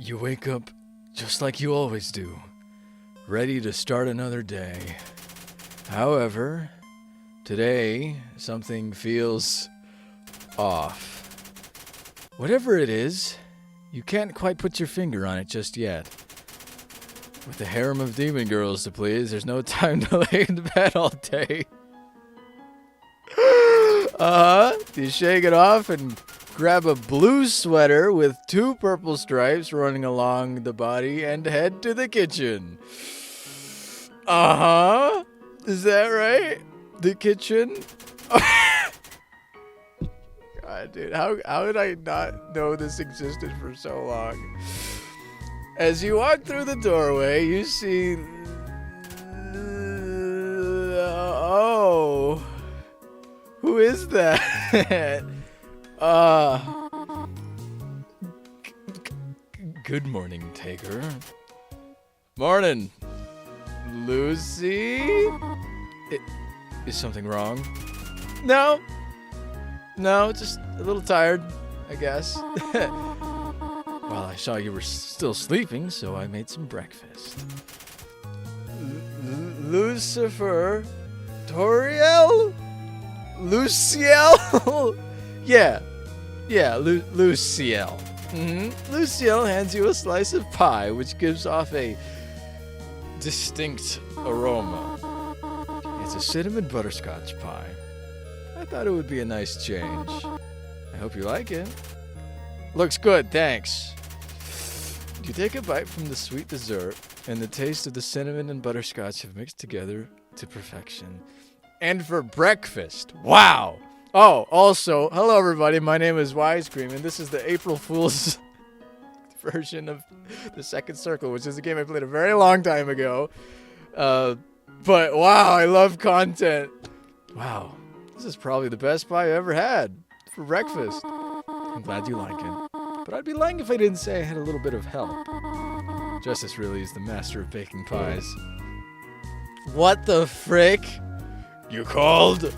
You wake up just like you always do, ready to start another day. However, today something feels off. Whatever it is, you can't quite put your finger on it just yet. With a harem of demon girls to please, there's no time to lay in bed all day. You shake it off and grab a blue sweater with 2 purple stripes running along the body and head to the kitchen. Is that right? The kitchen? God, dude, how did I not know this existed for so long? As you walk through the doorway, you see... oh... who is that? Good morning, Taker. Morning, Lucy. Is something wrong? No, just a little tired, I guess. Well, I saw you were still sleeping, so I made some breakfast. Lucifer, Toriel, Luciel. yeah, Luciel. Luciel hands you a slice of pie, which gives off a distinct aroma. It's a cinnamon butterscotch pie. I thought it would be a nice change. I hope you like it. Looks good, thanks. You take a bite from the sweet dessert, and the taste of the cinnamon and butterscotch have mixed together to perfection. And for breakfast, wow! Oh, also, hello everybody, my name is Wisecream, and this is the April Fool's version of the Second Circle, which is a game I played a very long time ago. But wow, I love content. Wow, this is probably the best pie I ever had for breakfast. I'm glad you like it. But I'd be lying if I didn't say I had a little bit of help. Justice really is the master of baking pies. What the frick? You called?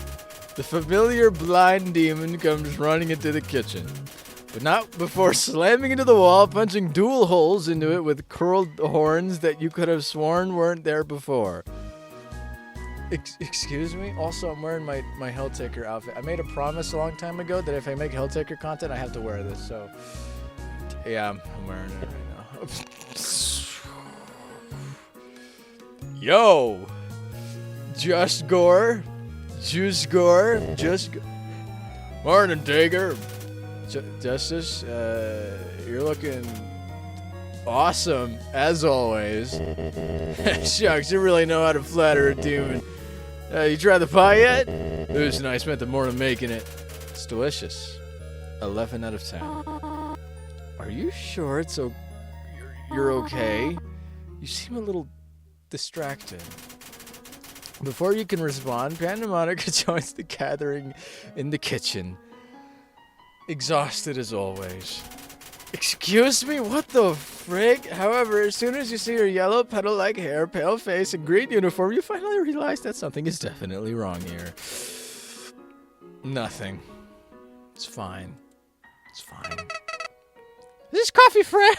The familiar blind demon comes running into the kitchen, but not before slamming into the wall, punching dual holes into it with curled horns that you could have sworn weren't there before. Excuse me? Also, I'm wearing my HELLTAKER outfit. I made a promise a long time ago that if I make HELLTAKER content, I have to wear this, so... yeah, I'm wearing it right now. Yo! Just Gore. Juice Gore. Morning, Taker. Justice, you're looking awesome, as always. Shucks, you really know how to flatter a demon. You tried the pie yet? Lucy and I spent the morning making it. It's delicious. 11 out of 10. Are you sure it's you're okay? You seem a little distracted. Before you can respond, Monica joins the gathering in the kitchen. Exhausted as always. Excuse me? What the frig? However, as soon as you see her yellow petal-like hair, pale face, and green uniform, you finally realize that something is definitely wrong here. Nothing. It's fine. It's fine. Is this coffee fresh?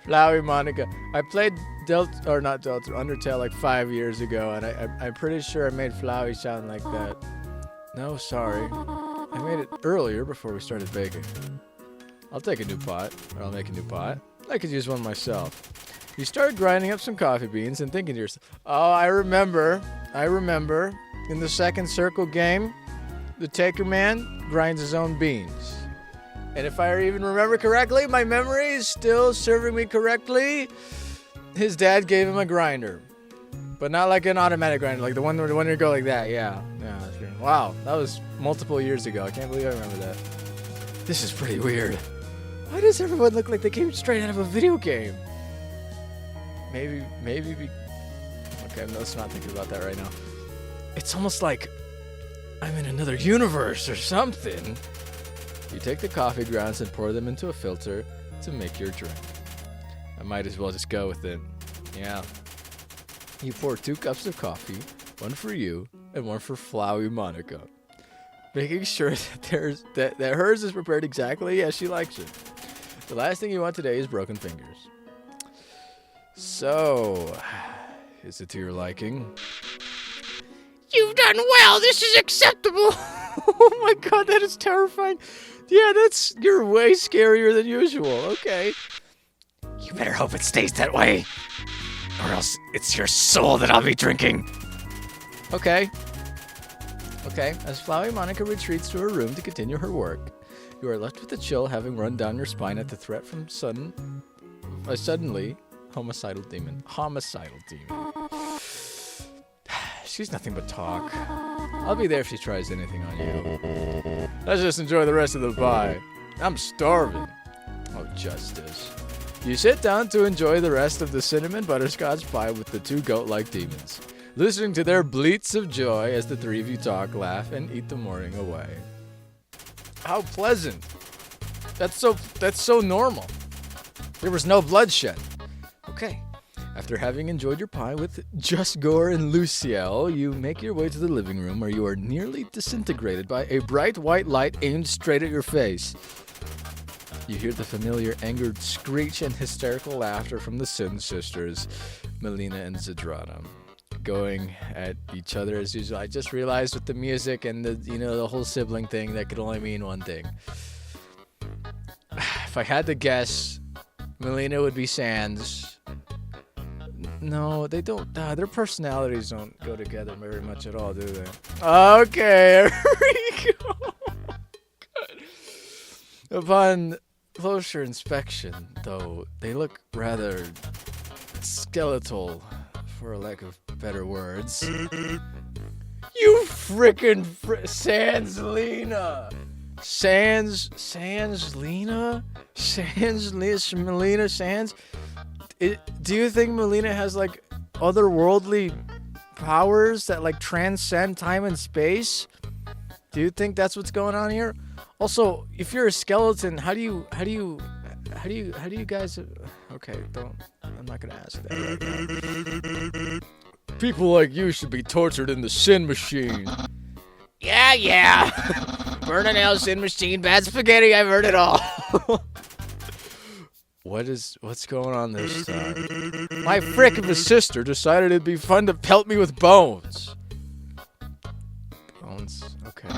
Floweymonica. I played Undertale like 5 years ago, and I'm pretty sure I made Flowey sound like that. No, sorry. I made it earlier before we started baking. I'll take a new pot, or I'll make a new pot. I could use one myself. You start grinding up some coffee beans and thinking to yourself, oh, I remember. In the Second Circle game, the Taker Man grinds his own beans. And if I even remember correctly, my memory is still serving me correctly, his dad gave him a grinder. But not like an automatic grinder, like the one where you go like that, yeah. That's true. Wow, that was multiple years ago. I can't believe I remember that. This is pretty weird. Why does everyone look like they came straight out of a video game? Maybe okay, let's not think about that right now. It's almost like I'm in another universe or something. You take the coffee grounds and pour them into a filter to make your drink. I might as well just go with it. Yeah. You pour 2 cups of coffee, one for you and one for Floweymonica, making sure that hers is prepared exactly as she likes it. The last thing you want today is broken fingers. So, is it to your liking? You've done well. This is acceptable. Oh my god, that is terrifying. Yeah, you're way scarier than usual. Okay. You better hope it stays that way, or else it's your soul that I'll be drinking. Okay. Okay, as Floweymonica retreats to her room to continue her work, you are left with a chill having run down your spine at the threat from suddenly homicidal demon. She's nothing but talk. I'll be there if she tries anything on you. Let's just enjoy the rest of the pie. I'm starving. Oh, justice. You sit down to enjoy the rest of the cinnamon butterscotch pie with the two goat-like demons, listening to their bleats of joy as the three of you talk, laugh, and eat the morning away. How pleasant. That's so normal. There was no bloodshed. Okay. After having enjoyed your pie with Just Gore and Luciel, you make your way to the living room where you are nearly disintegrated by a bright white light aimed straight at your face. You hear the familiar angered screech and hysterical laughter from the Sin sisters, Melina and Zedrana, going at each other as usual. I just realized with the music and the whole sibling thing, that could only mean one thing. If I had to guess, Melina would be Sans. No, they don't. Their personalities don't go together very much at all, do they? Okay, here we go. Upon closer inspection, though, they look rather skeletal, for a lack of better words. You frickin' Sans-Lena! Sans-Lena? Melina Sans? Do you think Melina has, like, otherworldly powers that, like, transcend time and space? Do you think that's what's going on here? Also, if you're a skeleton, how do you guys... Okay, I'm not gonna ask that right now. People like you should be tortured in the sin machine. Yeah. Burn in hell, sin machine, bad spaghetti, I've heard it all. What's going on this time? My frick of a sister decided it'd be fun to pelt me with bones. Bones? Okay.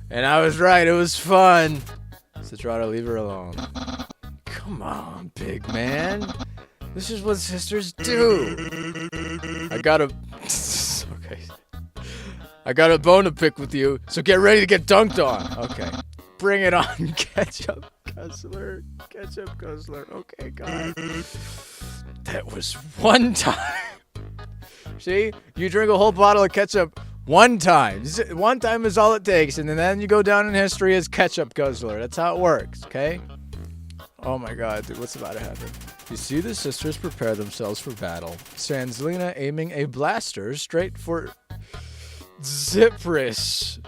And I was right, it was fun. So try to leave her alone. Come on, big man. This is what sisters do. I got a bone to pick with you, so get ready to get dunked on. Okay. Bring it on, ketchup guzzler. Okay, God. That was one time. See? You drink a whole bottle of ketchup one time. One time is all it takes, and then you go down in history as ketchup guzzler. That's how it works, okay? Oh my god, dude, what's about to happen? You see the sisters prepare themselves for battle. Sans-Lena aiming a blaster straight for Cyprus,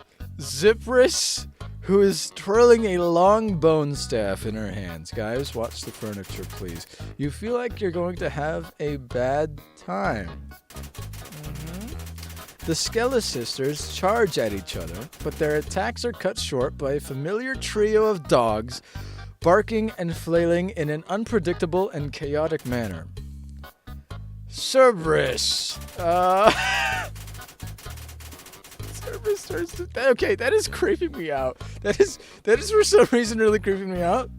who is twirling a long bone staff in her hands. Guys, watch the furniture, please. You feel like you're going to have a bad time. The Skella sisters charge at each other, but their attacks are cut short by a familiar trio of dogs barking and flailing in an unpredictable and chaotic manner. Cerberus. Cerberus turns to... Okay, that is creeping me out. That is for some reason really creeping me out.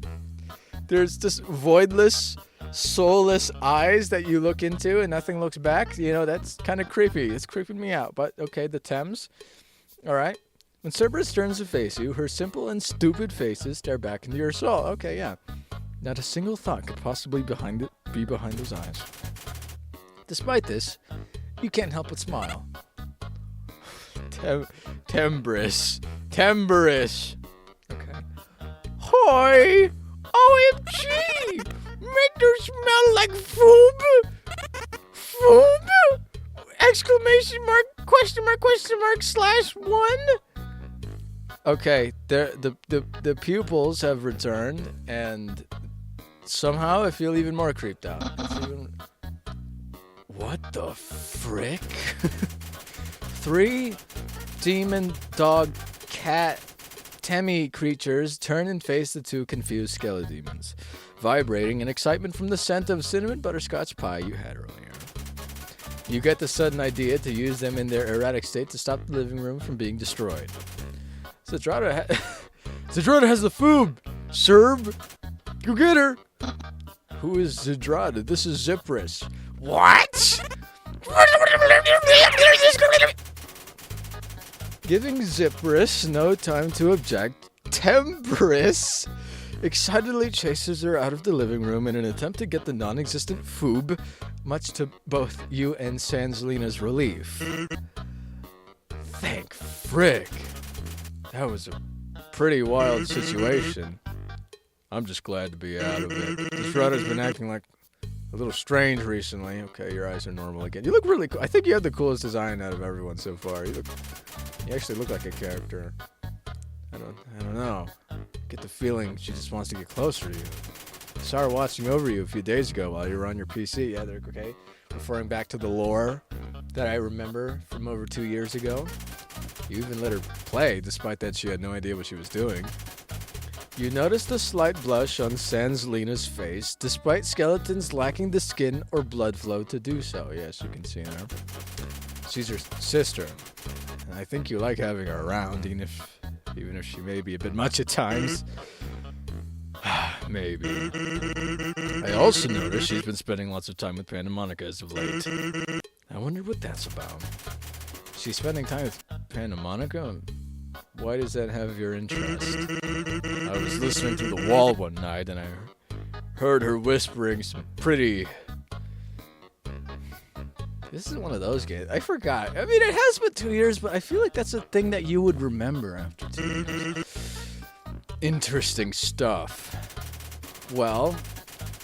There's just voidless, soulless eyes that you look into and nothing looks back. You know, that's kind of creepy. It's creeping me out. But, okay, the Thames. All right. When Cerberus turns to face you, her simple and stupid faces stare back into your soul. Okay, yeah. Not a single thought could possibly be behind those eyes. Despite this, you can't help but smile. Tembrus. Okay. Hoi! OMG! Make her smell like food! Food? Exclamation mark, question mark, !1? Okay, the pupils have returned, and somehow I feel even more creeped out. What the frick? 3 demon dog cat Tammy creatures turn and face the two confused skeledemons, vibrating in excitement from the scent of cinnamon butterscotch pie you had earlier. You get the sudden idea to use them in their erratic state to stop the living room from being destroyed. Zedrada has the food! Serb! Go get her! Who is Zedrada? This is Cerberus. What? Giving Cerberus no time to object, Cerberus excitedly chases her out of the living room in an attempt to get the non-existent foob, much to both you and Sansalina's relief. Thank frick. That was a pretty wild situation. I'm just glad to be out of it. This Rudder's been acting like a little strange recently. Okay, your eyes are normal again. You look really cool. I think you have the coolest design out of everyone so far. You actually look like a character. I don't know. Get the feeling she just wants to get closer to you. I saw her watching over you a few days ago while you were on your PC. Yeah, they're okay. Referring back to the lore that I remember from over 2 years ago. You even let her play, despite that she had no idea what she was doing. You noticed a slight blush on Sansalina's face, despite skeletons lacking the skin or blood flow to do so. Yes, you can see her. She's your sister, and I think you like having her around, even if she may be a bit much at times. Maybe. I also noticed she's been spending lots of time with Monica as of late. I wonder what that's about. She's spending time with Monica? Why does that have your interest? I was listening through the wall one night and I heard her whispering some pretty... This is one of those games. I forgot. I mean, it has been 2 years, but I feel like that's a thing that you would remember after 2 years. Interesting stuff. Well,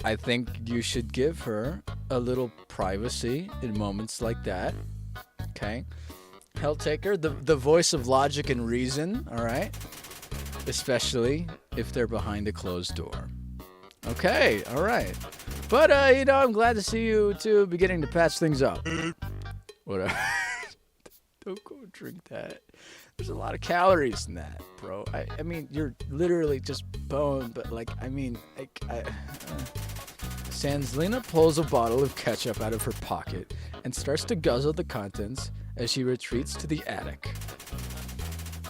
I think you should give her a little privacy in moments like that. Okay? HELLTAKER, the voice of logic and reason, alright? Especially if they're behind a closed door. Okay, alright. But, I'm glad to see you two beginning to patch things up. Whatever. Don't go drink that. There's a lot of calories in that, bro. I mean, you're literally just bone, but, Sansalina pulls a bottle of ketchup out of her pocket and starts to guzzle the contents as she retreats to the attic.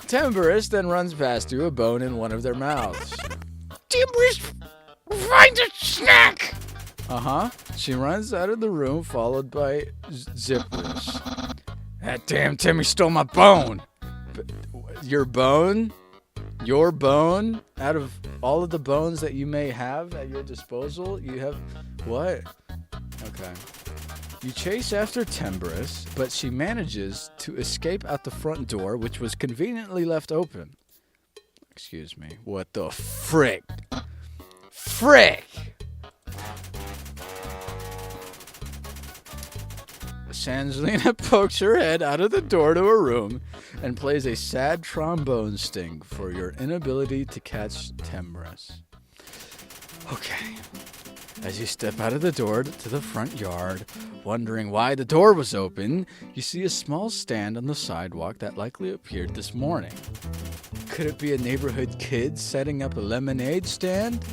Cerberus then runs past you, a bone in one of their mouths. Cerberus, find a snack! Uh-huh. She runs out of the room, followed by Cerberus. That damn Timmy stole my bone! Your bone? Your bone? Out of all of the bones that you may have at your disposal, you have... What? Okay. You chase after Cerberus, but she manages to escape out the front door, which was conveniently left open. Excuse me. What the frick? Frick! Sansalina pokes her head out of the door to her room and plays a sad trombone sting for your inability to catch Cerberus. Okay. As you step out of the door to the front yard, wondering why the door was open, you see a small stand on the sidewalk that likely appeared this morning. Could it be a neighborhood kid setting up a lemonade stand?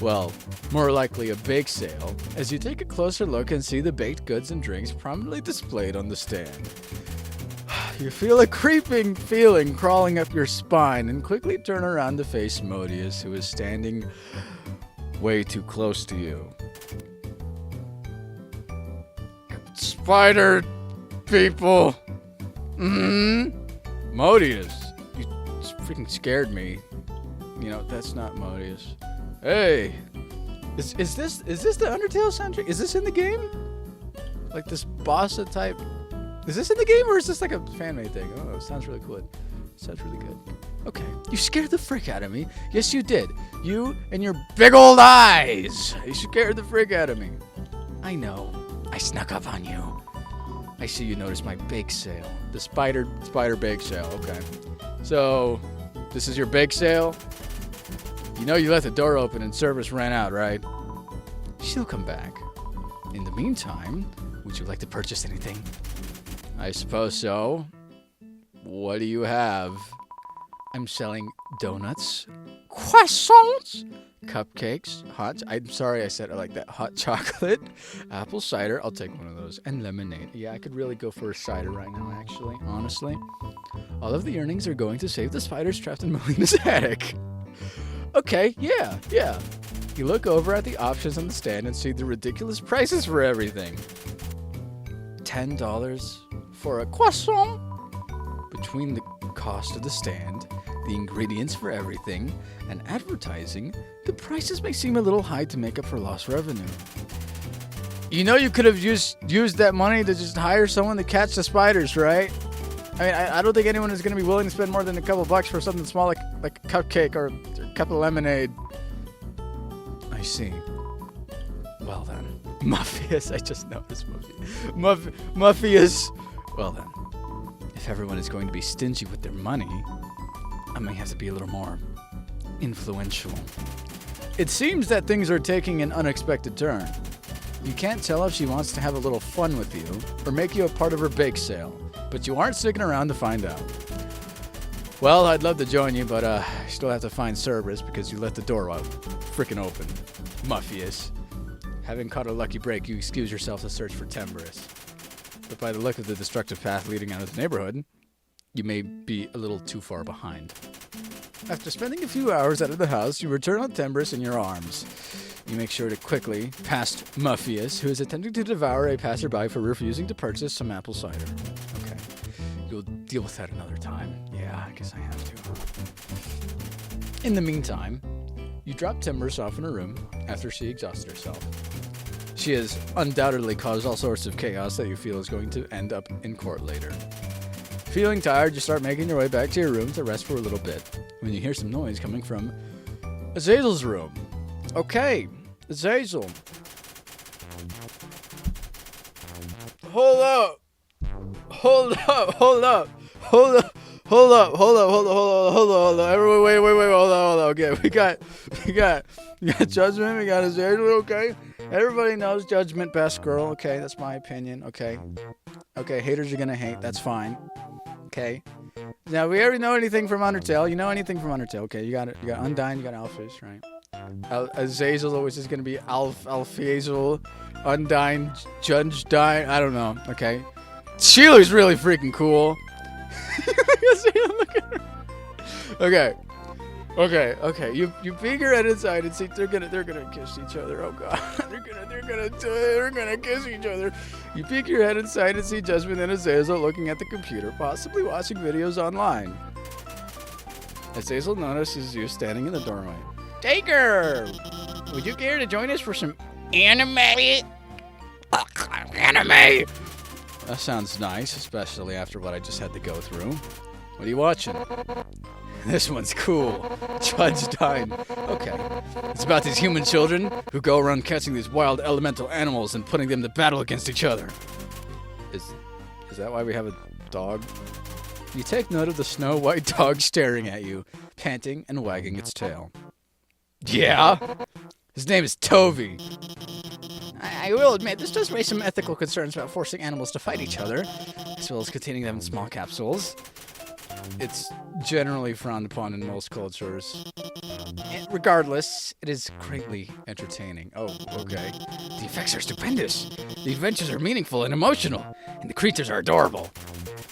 Well, more likely a bake sale, as you take a closer look and see the baked goods and drinks prominently displayed on the stand. You feel a creeping feeling crawling up your spine and quickly turn around to face Muffeus, who is standing way too close to you. Spider people. Muffeus. You freaking scared me. That's not Muffeus. Hey. Is this the Undertale soundtrack? Is this in the game? Like this bossa type. Is this in the game or is this like a fan-made thing? Oh, it sounds really cool. It sounds really good. Okay. You scared the frick out of me. Yes, you did. You and your big old eyes. You scared the frick out of me. I know. I snuck up on you. I see you noticed my bake sale. The spider bake sale. Okay. So, this is your bake sale? You left the door open and Cerberus ran out, right? She'll come back. In the meantime, would you like to purchase anything? I suppose so. What do you have? I'm selling donuts, croissants, cupcakes, I'm sorry I said it like that, hot chocolate, apple cider, I'll take one of those, and lemonade. Yeah, I could really go for a cider right now, actually, honestly. All of the earnings are going to save the spiders trapped in Melina's attic. Okay, yeah. You look over at the options on the stand and see the ridiculous prices for everything. $10 for a croissant. Between the cost of the stand, the ingredients for everything, and advertising, the prices may seem a little high to make up for lost revenue. You know you could have used that money to just hire someone to catch the spiders, right? I mean, I don't think anyone is going to be willing to spend more than a couple bucks for something small like a cupcake or a cup of lemonade. I see. Well then. Muffeus, I just noticed Muffeus. Well then. If everyone is going to be stingy with their money, I may have to be a little more influential. It seems that things are taking an unexpected turn. You can't tell if she wants to have a little fun with you or make you a part of her bake sale, but you aren't sticking around to find out. Well, I'd love to join you, but I still have to find Cerberus because you left the door out frickin' open. Muffeus. Having caught a lucky break, you excuse yourself to search for Cerberus. But by the look of the destructive path leading out of the neighborhood, you may be a little too far behind. After spending a few hours out of the house, you return on Cerberus in your arms. You make sure to quickly pass Muffeus, who is attempting to devour a passerby for refusing to purchase some apple cider. Okay. You'll deal with that another time. Yeah, I guess I have to. In the meantime, you drop Cerberus off in her room after she exhausts herself. She has undoubtedly caused all sorts of chaos that you feel is going to end up in court later. Feeling tired, you start making your way back to your room to rest for a little bit, when you hear some noise coming from Azazel's room. Okay, Azazel. Hold up. Everyone, wait, hold on. Okay, we got Judgment, we got Azazel, okay? Everybody knows Judgment best girl, okay? That's my opinion, okay? Okay, haters are gonna hate, that's fine. Okay. Now, we already know anything from Undertale. You know anything from Undertale, okay? You got Undyne, you got Alphys, right? Azazel, which is gonna be Alphazel, Undyne, Judgedyne, I don't know, okay? She looks really freaking cool. Look at her. Okay. You peek your head inside and see they're gonna kiss each other. Oh god, they're gonna kiss each other. You peek your head inside and see Judgment and Azazel looking at the computer, possibly watching videos online. Azazel notices you standing in the doorway. Taker, would you care to join us for some anime? Anime. That sounds nice, especially after what I just had to go through. What are you watching? This one's cool. Judgedyne. Okay. It's about these human children who go around catching these wild elemental animals and putting them to battle against each other. Is that why we have a dog? You take note of the snow-white dog staring at you, panting and wagging its tail. Yeah? His name is Toby. I will admit, this does raise some ethical concerns about forcing animals to fight each other, as well as containing them in small capsules. It's generally frowned upon in most cultures. Regardless, it is greatly entertaining. Oh, okay. The effects are stupendous. The adventures are meaningful and emotional, and the creatures are adorable.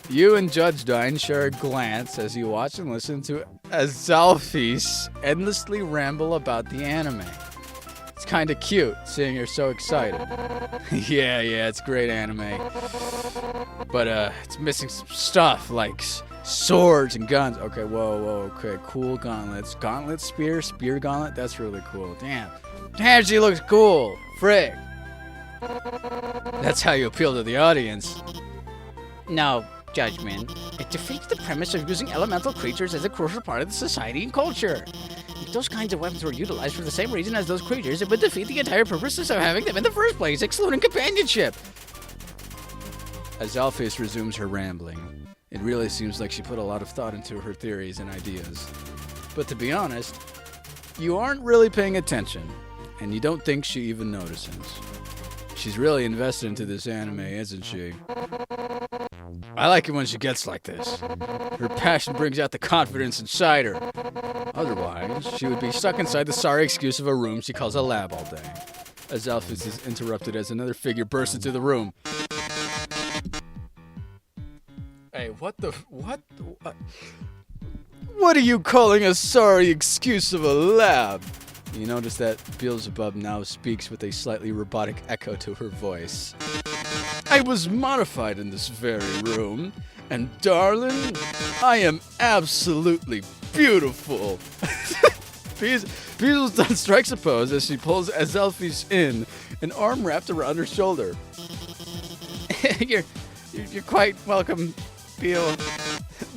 You and Judgedyne share a glance as you watch and listen to Azalfis endlessly ramble about the anime. It's kind of cute, seeing you're so excited. yeah, it's great anime. But, it's missing some stuff, like swords and guns. Okay, whoa, okay, cool gauntlets. Gauntlet, spear gauntlet, that's really cool. Damn, she looks cool. Frick. That's how you appeal to the audience. No, Judgment. It defeats the premise of using elemental creatures as a crucial part of the society and culture. If those kinds of weapons were utilized for the same reason as those creatures, it would defeat the entire purpose of having them in the first place, excluding companionship. As Alphys resumes her rambling, it really seems like she put a lot of thought into her theories and ideas. But to be honest, you aren't really paying attention, and you don't think she even notices. She's really invested into this anime, isn't she? I like it when she gets like this. Her passion brings out the confidence inside her. Otherwise, she would be stuck inside the sorry excuse of a room she calls a lab all day. As Alphys is interrupted as another figure bursts into the room. Hey, what? What are you calling a sorry excuse of a lab? You notice that Beelzebub now speaks with a slightly robotic echo to her voice. I was modified in this very room, and darling, I am absolutely beautiful. Beelzebub strikes a pose as she pulls Azelphys in, an arm wrapped around her shoulder. You're quite welcome, Beel.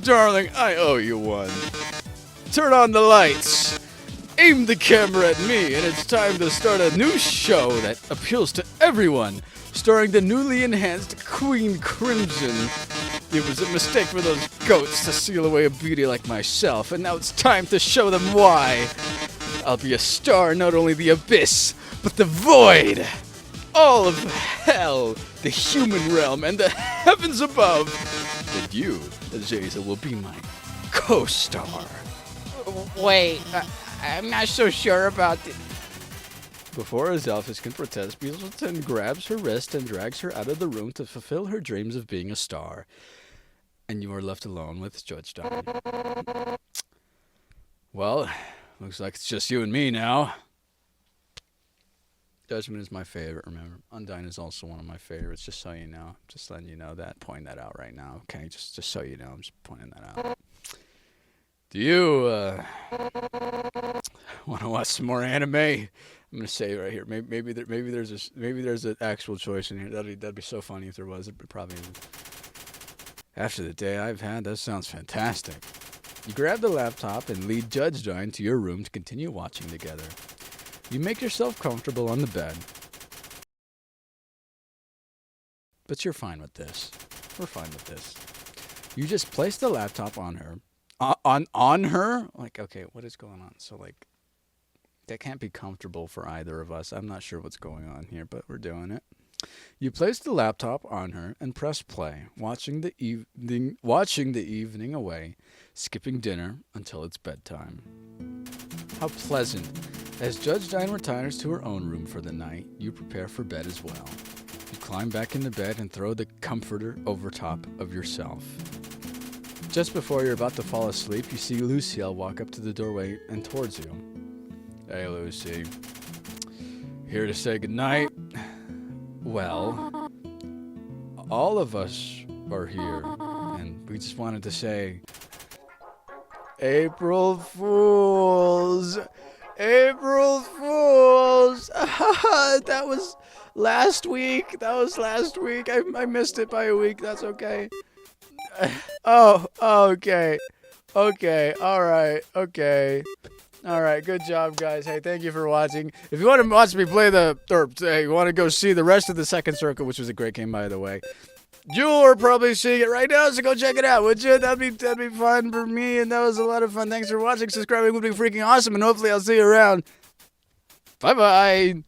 Darling, I owe you one. Turn on the lights. Aim the camera at me, and it's time to start a new show that appeals to everyone, starring the newly enhanced Queen Crimson. It was a mistake for those goats to seal away a beauty like myself, and now it's time to show them why. I'll be a star, not only the abyss, but the void. All of hell, the human realm, and the heavens above. And you, Azazel, will be my co-star. Wait, I'm not so sure about it. Before Azelphys can protest, Beelzebub grabs her wrist and drags her out of the room to fulfill her dreams of being a star. And you are left alone with Judgedyne. Well, looks like it's just you and me now. Judgment is my favorite, remember. Undyne is also one of my favorites, just so you know. Just letting you know that, pointing that out right now, okay? Just so you know, I'm just pointing that out. Do you, want to watch some more anime? I'm gonna say right here. Maybe there's an actual choice in here. That'd be so funny if there was. It probably isn't. After the day I've had, that sounds fantastic. You grab the laptop and lead Judgedyne to your room to continue watching together. You make yourself comfortable on the bed. But you're fine with this. We're fine with this. You just place the laptop on her. On her? Like, okay, what is going on? So, like, that can't be comfortable for either of us. I'm not sure what's going on here, but we're doing it. You place the laptop on her and press play, watching the evening away, skipping dinner until it's bedtime. How pleasant. As Judgedyne retires to her own room for the night, you prepare for bed as well. You climb back into bed and throw the comforter over top of yourself. Just before you're about to fall asleep, you see Lucille walk up to the doorway and towards you. Hey, Lucy. Here to say goodnight? Well, all of us are here, and we just wanted to say, April Fools! April Fools! That was last week. I missed it by a week. That's okay. Oh, okay. Okay, alright, okay. Alright, good job, guys. Hey, thank you for watching. If you want to watch me play you want to go see the rest of the Second Circle, which was a great game, by the way, you're probably seeing it right now, so go check it out, would you? That'd be fun for me, and that was a lot of fun. Thanks for watching. Subscribing would be freaking awesome, and hopefully I'll see you around. Bye-bye.